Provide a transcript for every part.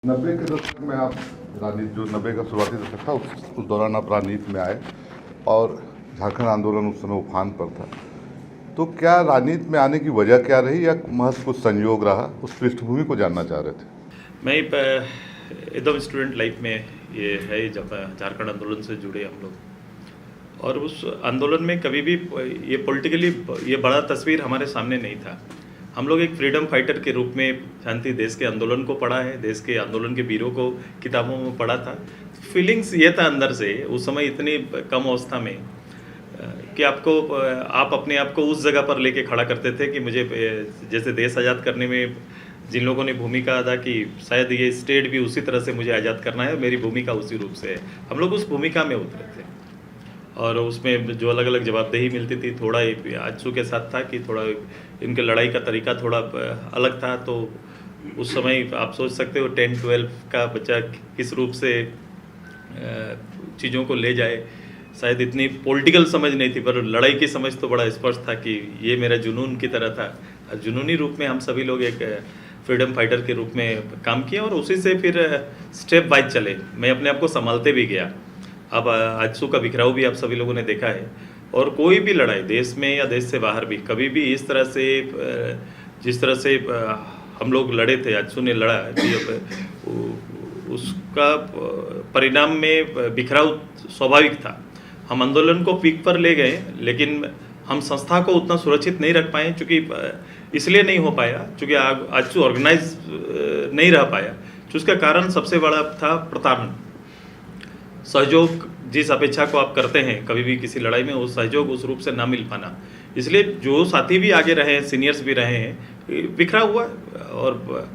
90 के दशक में आप राजनीति, जो 90 का शुरुआती दशक था, उस दौरान आप राजनीति में आए और झारखंड आंदोलन उस समय उफान पर था। तो क्या राजनीति में आने की वजह क्या रही, या महज कुछ संयोग रहा? उस पृष्ठभूमि को जानना चाह रहे थे। मैं एकदम स्टूडेंट लाइफ में ये है, जब झारखंड आंदोलन से जुड़े हम लोग, और उस आंदोलन में कभी भी ये पॉलिटिकली ये बड़ा तस्वीर हमारे सामने नहीं था। हम लोग एक फ्रीडम फाइटर के रूप में शांति देश के आंदोलन को पढ़ा है, देश के आंदोलन के वीरों को किताबों में पढ़ा था। फीलिंग्स ये था अंदर से उस समय इतनी कम अवस्था में कि आप अपने आप को उस जगह पर लेके खड़ा करते थे कि मुझे जैसे देश आज़ाद करने में जिन लोगों ने भूमिका अदा की, शायद ये स्टेट भी उसी तरह से मुझे आज़ाद करना है, मेरी भूमिका उसी रूप से है। हम लोग उस भूमिका में उतरे थे और उसमें जो अलग अलग जवाबदेही मिलती थी, थोड़ा आजसू के साथ था कि थोड़ा इनके लड़ाई का तरीका थोड़ा अलग था। तो उस समय आप सोच सकते हो 10-12 का बच्चा किस रूप से चीज़ों को ले जाए। शायद इतनी पॉलिटिकल समझ नहीं थी, पर लड़ाई की समझ तो बड़ा स्पष्ट था कि ये मेरा जुनून की तरह था। जुनूनी रूप में हम सभी लोग एक फ्रीडम फाइटर के रूप में काम किए और उसी से फिर स्टेप बाय चले। मैं अपने आप को संभालते भी गया। अब आजसू का बिखराव भी आप सभी लोगों ने देखा है, और कोई भी लड़ाई देश में या देश से बाहर भी कभी भी इस तरह से जिस तरह से हम लोग लड़े थे, आजसू ने लड़ा, उसका परिणाम में बिखराव स्वाभाविक था। हम आंदोलन को पीक पर ले गए, लेकिन हम संस्था को उतना सुरक्षित नहीं रख पाए, क्योंकि इसलिए नहीं हो पाया क्योंकि आजसू ऑर्गेनाइज नहीं रह पाया। उसका कारण सबसे बड़ा था प्रताड़ना। सहयोग जिस अपेक्षा को आप करते हैं कभी भी किसी लड़ाई में, वो सहयोग उस रूप से ना मिल पाना। इसलिए जो साथी भी आगे रहे हैं, सीनियर्स भी रहे हैं, बिखराव हुआ, और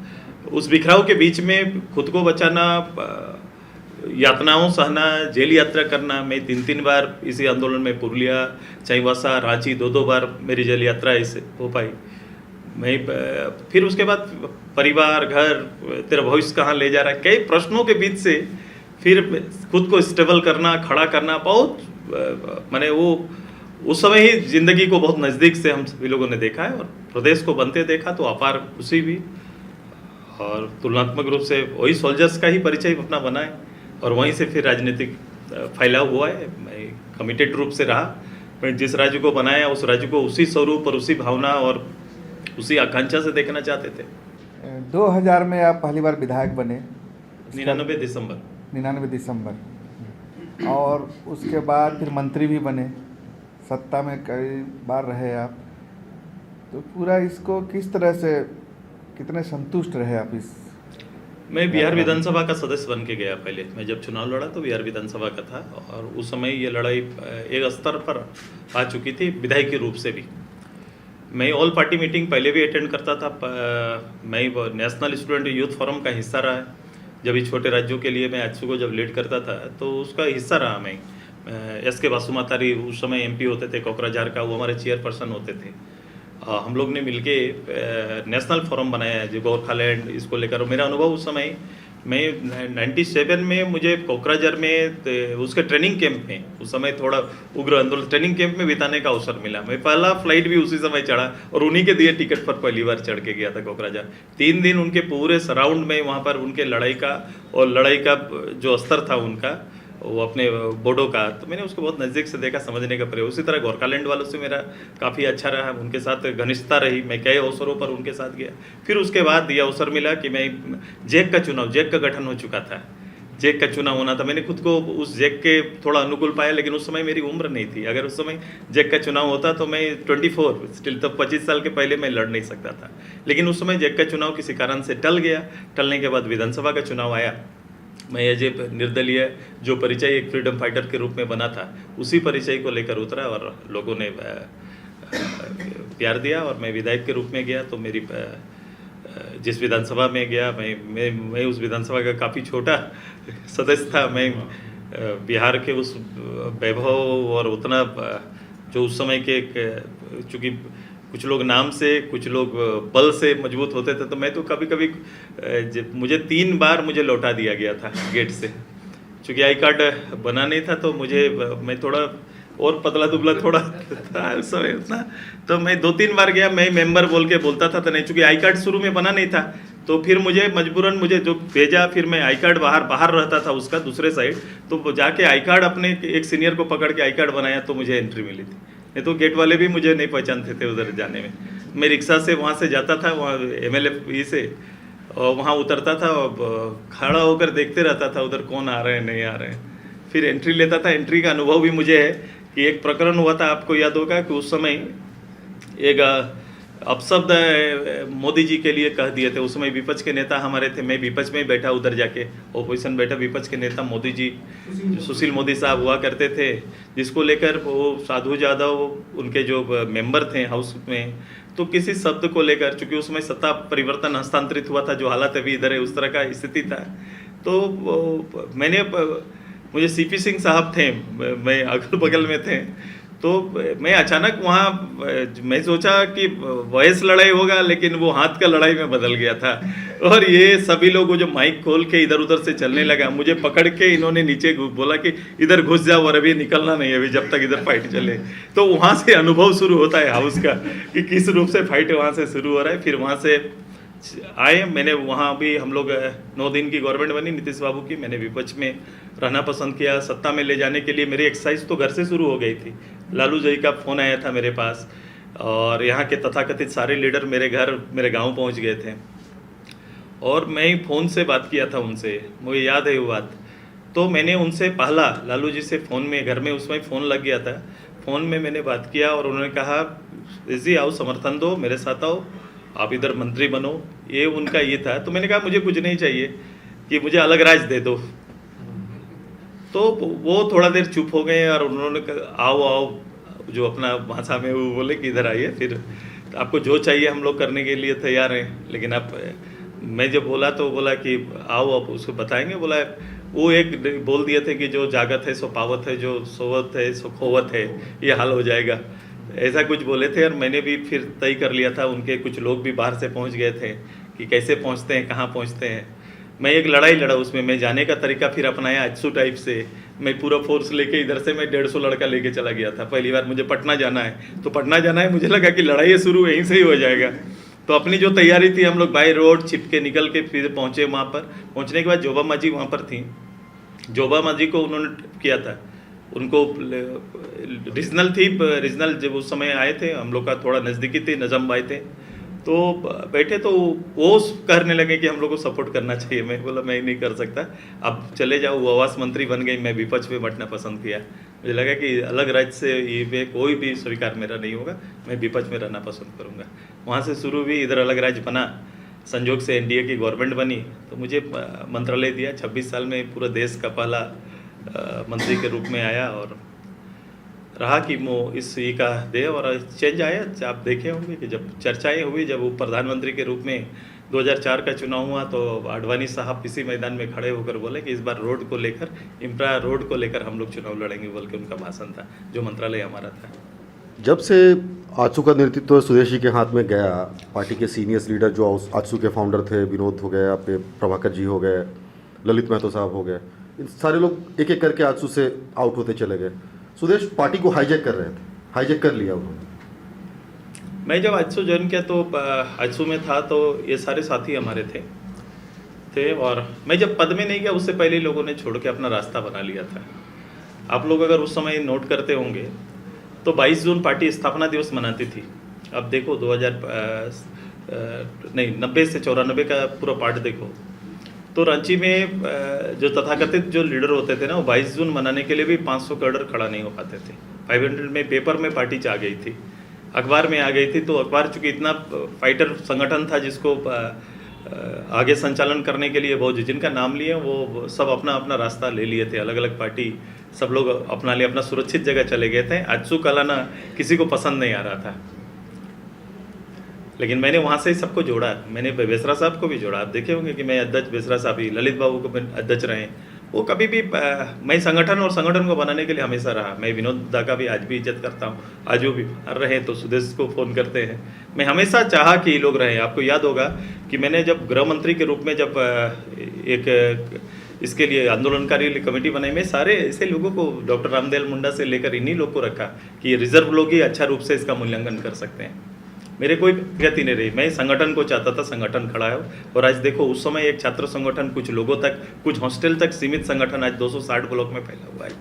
उस बिखराव के बीच में खुद को बचाना, यातनाओं सहना, जेल यात्रा करना। मैं 3 बार इसी आंदोलन में पुरुलिया, चाईबासा, रांची 2 बार मेरी जेल यात्रा इससे हो पाई। मैं फिर उसके बाद परिवार, घर, तेरा भविष्य कहाँ ले जा रहा है, कई प्रश्नों के बीच से फिर खुद को स्टेबल करना, खड़ा करना, बहुत मैंने वो उस समय ही ज़िंदगी को बहुत नज़दीक से हम सभी लोगों ने देखा है, और प्रदेश को बनते देखा तो अपार खुशी भी, और तुलनात्मक रूप से वही सोल्जर्स का ही परिचय अपना बना है, और वहीं से फिर राजनीतिक फैलाव हुआ है। मैं कमिटेड रूप से रहा। मैं जिस राज्य को बनाया उस राज्य को उसी स्वरूप और उसी भावना और उसी आकांक्षा से देखना चाहते थे। 2000 में आप पहली बार विधायक बने, 99 दिसंबर 99 दिसंबर, और उसके बाद फिर मंत्री भी बने, सत्ता में कई बार रहे आप। तो पूरा इसको किस तरह से, कितने संतुष्ट रहे आप इस? मैं बिहार विधानसभा का सदस्य बन के गया। पहले मैं जब चुनाव लड़ा तो बिहार विधानसभा का था, और उस समय ये लड़ाई एक स्तर पर आ चुकी थी, विधायक के रूप से भी। मैं ऑल पार्टी मीटिंग पहले भी अटेंड करता था। मैं नेशनल स्टूडेंट यूथ फोरम का हिस्सा रहा। जब ये छोटे राज्यों के लिए मैं आजसू को जब लीड करता था तो उसका हिस्सा रहा मैं। SK बासुमातारी उस समय MP होते थे कोकराझार का, वो हमारे चेयरपर्सन होते थे। हम लोग ने मिलके नेशनल फोरम बनाया है जो गोरखालैंड, इसको लेकर। मेरा अनुभव उस समय, मैं 97 में मुझे कोकराझार में उसके ट्रेनिंग कैंप में, उस समय थोड़ा उग्र आंदोलन, ट्रेनिंग कैंप में बिताने का अवसर मिला। मैं पहला फ्लाइट भी उसी समय चढ़ा, और उन्हीं के दिए टिकट पर पहली बार चढ़ के गया था कोकराझार। 3 दिन उनके पूरे सराउंड में वहाँ पर उनके लड़ाई का, और लड़ाई का जो स्तर था उनका, वो अपने बोडो का, तो मैंने उसको बहुत नज़दीक से देखा, समझने का प्रयास। उसी तरह गोरखालैंड वालों से मेरा काफ़ी अच्छा रहा, उनके साथ घनिष्ठता रही। मैं कई अवसरों पर उनके साथ गया। फिर उसके बाद ये अवसर मिला कि मैं जैक का गठन हो चुका था, जैक का चुनाव होना था। मैंने खुद को उस जैक के थोड़ा अनुकूल पाया, लेकिन उस समय मेरी उम्र नहीं थी। अगर उस समय जैक का चुनाव होता तो मैं 24 स्टिल, तब 25 साल के पहले मैं लड़ नहीं सकता था। लेकिन उस समय जैक का चुनाव किसी कारण से टल गया। टलने के बाद विधानसभा का चुनाव आया। मैं ये निर्दलीय जो परिचय एक फ्रीडम फाइटर के रूप में बना था, उसी परिचय को लेकर उतरा, और लोगों ने प्यार दिया, और मैं विधायक के रूप में गया। तो मेरी जिस विधानसभा में गया, मैं उस विधानसभा का काफ़ी छोटा सदस्य था। मैं बिहार के उस वैभव और उतना जो उस समय के, चूँकि कुछ लोग नाम से, कुछ लोग बल से मजबूत होते थे, तो मैं तो कभी कभी मुझे 3 बार मुझे लौटा दिया गया था गेट से, क्योंकि आई कार्ड बना नहीं था। तो मैं थोड़ा और पतला दुबला थोड़ा था उस समय उतना, तो मैं 2-3 बार गया। मैं मेंबर बोल के बोलता था, तो नहीं, चूँकि आई कार्ड शुरू में बना नहीं था, तो फिर मुझे मजबूरन मुझे जो भेजा, फिर मैं आई कार्ड बाहर रहता था उसका दूसरे साइड, तो वो जाके आई कार्ड अपने एक सीनियर को पकड़ के आई कार्ड बनाया तो मुझे एंट्री मिली थी। नहीं तो गेट वाले भी मुझे नहीं पहचानते थे उधर जाने में। मैं रिक्शा से वहाँ से जाता था, वहाँ MLA से, और वहाँ उतरता था और खड़ा होकर देखते रहता था उधर कौन आ रहे हैं नहीं आ रहे हैं, फिर एंट्री लेता था। एंट्री का अनुभव भी मुझे है कि एक प्रकरण हुआ था, आपको याद होगा कि उस समय एक अपशब्द मोदी जी के लिए कह दिए थे। उस समय विपक्ष के नेता हमारे थे, मैं विपक्ष में ही बैठा उधर जाके, ओपोजिशन बैठा, विपक्ष के नेता मोदी जी, सुशील मोदी साहब हुआ करते थे, जिसको लेकर वो साधु यादव उनके जो मेंबर थे हाउस में, तो किसी शब्द को लेकर, चूंकि उस समय सत्ता परिवर्तन हस्तांतरित हुआ था, जो हालात अभी इधर है उस तरह का स्थिति था, तो मुझे CP सिंह साहब थे, मैं अगल बगल में थे, तो मैं अचानक वहाँ मैं सोचा कि वॉइस लड़ाई होगा, लेकिन वो हाथ का लड़ाई में बदल गया था। और ये सभी लोग जो माइक खोल के इधर उधर से चलने लगा, मुझे पकड़ के इन्होंने नीचे बोला कि इधर घुस जाओ और अभी निकलना नहीं है, अभी जब तक इधर फाइट चले। तो वहाँ से अनुभव शुरू होता है हाउस का कि किस रूप से फाइट वहाँ से शुरू हो रहा है। फिर वहाँ से आए, मैंने वहाँ भी हम लोग 9 दिन की गवर्नमेंट बनी नीतीश बाबू की, मैंने विपक्ष में रहना पसंद किया। सत्ता में ले जाने के लिए मेरी एक्सरसाइज तो घर से शुरू हो गई थी। लालू जी का फ़ोन आया था मेरे पास, और यहाँ के तथाकथित सारे लीडर मेरे गांव पहुँच गए थे, और मैं ही फ़ोन से बात किया था उनसे, मुझे याद है वो बात। तो मैंने उनसे पहला लालू जी से फ़ोन में, घर में उस समय फ़ोन लग गया था, फ़ोन में मैंने बात किया और उन्होंने कहा जी आओ समर्थन दो, मेरे साथ आओ, आप इधर मंत्री बनो, ये उनका ये था। तो मैंने कहा मुझे कुछ नहीं चाहिए, कि मुझे अलग राज दे दो। तो वो थोड़ा देर चुप हो गए और उन्होंने कहा आओ आओ, जो अपना भाषा में वो बोले कि इधर आइए, फिर आपको जो चाहिए हम लोग करने के लिए तैयार हैं, लेकिन आप, मैं जब बोला तो बोला कि आओ आप उसको बताएंगे। बोला वो एक बोल दिए थे कि जो जागत है सो पावत है, जो सोवत है सो खोवत है, ये हाल हो जाएगा, ऐसा कुछ बोले थे। और मैंने भी फिर तय कर लिया था, उनके कुछ लोग भी बाहर से पहुंच गए थे कि कैसे पहुंचते हैं, कहाँ पहुंचते हैं। मैं एक लड़ाई लड़ा उसमें, मैं जाने का तरीका फिर अपनाया अज्सू टाइप से। मैं पूरा फोर्स लेके इधर से मैं 150 लड़का लेके चला गया था। पहली बार मुझे पटना जाना है, तो पटना जाना है, मुझे लगा कि लड़ाई शुरू यहीं से ही हो जाएगा। तो अपनी जो तैयारी थी, हम लोग बाई रोड छिप के निकल के फिर पहुँचे वहाँ पर। पहुँचने के बाद जोबा मांझी वहाँ पर थी, जोबा मांझी को उन्होंने किया था, उनको रीजनल थी, रीजनल जब उस समय आए थे, हम लोग का थोड़ा नज़दीकी थे, नजम भाई थे, तो बैठे तो वो कहने लगे कि हम लोग को सपोर्ट करना चाहिए। मैं बोला मैं नहीं कर सकता, अब चले जाओ। वो आवास मंत्री बन गई, मैं विपक्ष में बैठना पसंद किया। मुझे लगा कि अलग राज्य से ये कोई भी स्वीकार मेरा नहीं होगा, मैं विपक्ष में रहना पसंद करूँगा। वहाँ से शुरू भी, इधर अलग राज्य बना, संजोग से NDA की गवर्नमेंट बनी, तो मुझे मंत्रालय दिया। 26 साल में पूरा देश का पहला मंत्री के रूप में आया, और रहा कि वो इस ई का दे, और चेंज आया। आप देखे होंगे कि जब चर्चाएं हुई, जब वो प्रधानमंत्री के रूप में 2004 का चुनाव हुआ, तो आडवाणी साहब इसी मैदान में खड़े होकर बोले कि इस बार रोड को लेकर, इंफ्रा रोड को लेकर हम लोग चुनाव लड़ेंगे, बोल के उनका भाषण था, जो मंत्रालय हमारा था। जब से आजसू का नेतृत्व सुदेश जी के हाथ में गया, पार्टी के सीनियर्स लीडर जो आजसू के फाउंडर थे, विनोद हो गए, आपके प्रभाकर जी हो गए, ललित महतो साहब हो गए, इन सारे लोग एक एक करके आजसू से आउट होते चले गए। सुदेश पार्टी को हाईजैक कर रहे थे, हाईजैक कर लिया उन्होंने। मैं जब आजसू ज्वाइन किया, तो आजसू में था, तो ये सारे साथी हमारे थे, और मैं जब पद में नहीं गया उससे पहले लोगों ने छोड़ के अपना रास्ता बना लिया था। आप लोग अगर उस समय नोट करते होंगे तो 22 जून पार्टी स्थापना दिवस मनाती थी। अब देखो 90 से 94 का पूरा पार्ट देखो, तो रांची में जो तथाकथित जो लीडर होते थे ना, वो 22 जून मनाने के लिए भी 500 कैडर खड़ा नहीं हो पाते थे। 500 में पेपर में पार्टी आ गई थी, अखबार में आ गई थी। तो अखबार चूँकि इतना फाइटर संगठन था, जिसको आगे संचालन करने के लिए बहुत जिनका नाम लिए, वो सब अपना अपना रास्ता ले लिए थे, अलग अलग पार्टी सब लोग अपना लिए, अपना सुरक्षित जगह चले गए थे। आजसू कलाना किसी को पसंद नहीं आ रहा था, लेकिन मैंने वहाँ से ही सबको जोड़ा। मैंने बेसरा साहब को भी जोड़ा। आप देखे होंगे कि मैं अध्यक्ष, बेसरा साहब ही, ललित बाबू को अध्यक्ष रहे। वो कभी भी मैं संगठन और संगठन को बनाने के लिए हमेशा रहा। मैं विनोद दा का भी आज भी इज्जत करता हूँ, आज वो भी बाहर रहे तो सुदेश को फ़ोन करते हैं। मैं हमेशा चाहा कि ये लोग रहें। आपको याद होगा कि मैंने जब गृह मंत्री के रूप में जब एक इसके लिए आंदोलनकारी कमेटी बनाई, मैं सारे ऐसे लोगों को, डॉक्टर रामदयाल मुंडा से लेकर इन्हीं लोग को रखा कि रिजर्व लोग ही अच्छा रूप से इसका मूल्यांकन कर सकते हैं। मेरे कोई गति नहीं रही, मैं संगठन को चाहता था, संगठन खड़ा है। और आज देखो, उस समय एक छात्र संगठन कुछ लोगों तक, कुछ हॉस्टल तक सीमित संगठन आज 260 ब्लॉक में फैला हुआ है।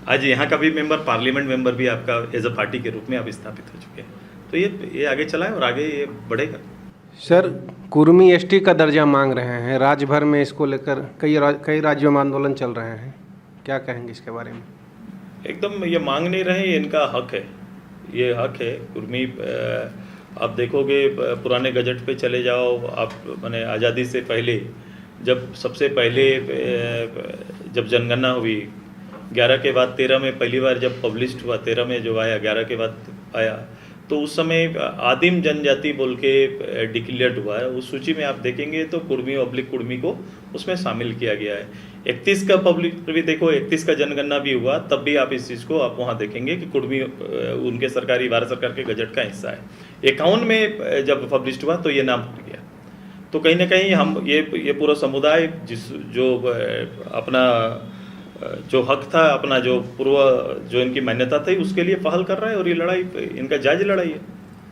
आज यहाँ का भी मेंबर, पार्लियामेंट मेंबर भी आपका एज अ पार्टी के रूप में अब स्थापित हो चुके हैं। तो ये आगे चला है और आगे ये बढ़ेगा। सर, कुर्मी एसटी का दर्जा मांग रहे हैं, राज्य भर में इसको लेकर कई राज्यों में आंदोलन चल रहे हैं, क्या कहेंगे इसके बारे में? एकदम ये मांग नहीं रहे, ये इनका हक है, ये हक है। कुर्मी आप देखोगे, पुराने गजट पे चले जाओ आप, माने आज़ादी से पहले जब सबसे पहले जब जनगणना हुई 11 के बाद 13 में पहली बार जब पब्लिश्ड हुआ, 13 में जो आया, 11 के बाद आया, तो उस समय आदिम जनजाति बोल के डिक्लेयर्ड हुआ है। उस सूची में आप देखेंगे तो कुर्मी ऑब्लिक कुर्मी को उसमें शामिल किया गया है। 31 का पब्लिक भी देखो, 31 का जनगणना भी हुआ, तब भी आप इस चीज़ को आप वहाँ देखेंगे कि कुर्मी उनके सरकारी, भारत सरकार के गजट का हिस्सा है। 51 में जब पब्लिश्ड हुआ तो ये नाम हट गया। तो कहीं ना कहीं हम ये पूरा समुदाय जो अपना जो हक था, अपना जो पूर्व जो इनकी मान्यता थी, उसके लिए पहल कर रहा है और ये लड़ाई इनका जायज लड़ाई है।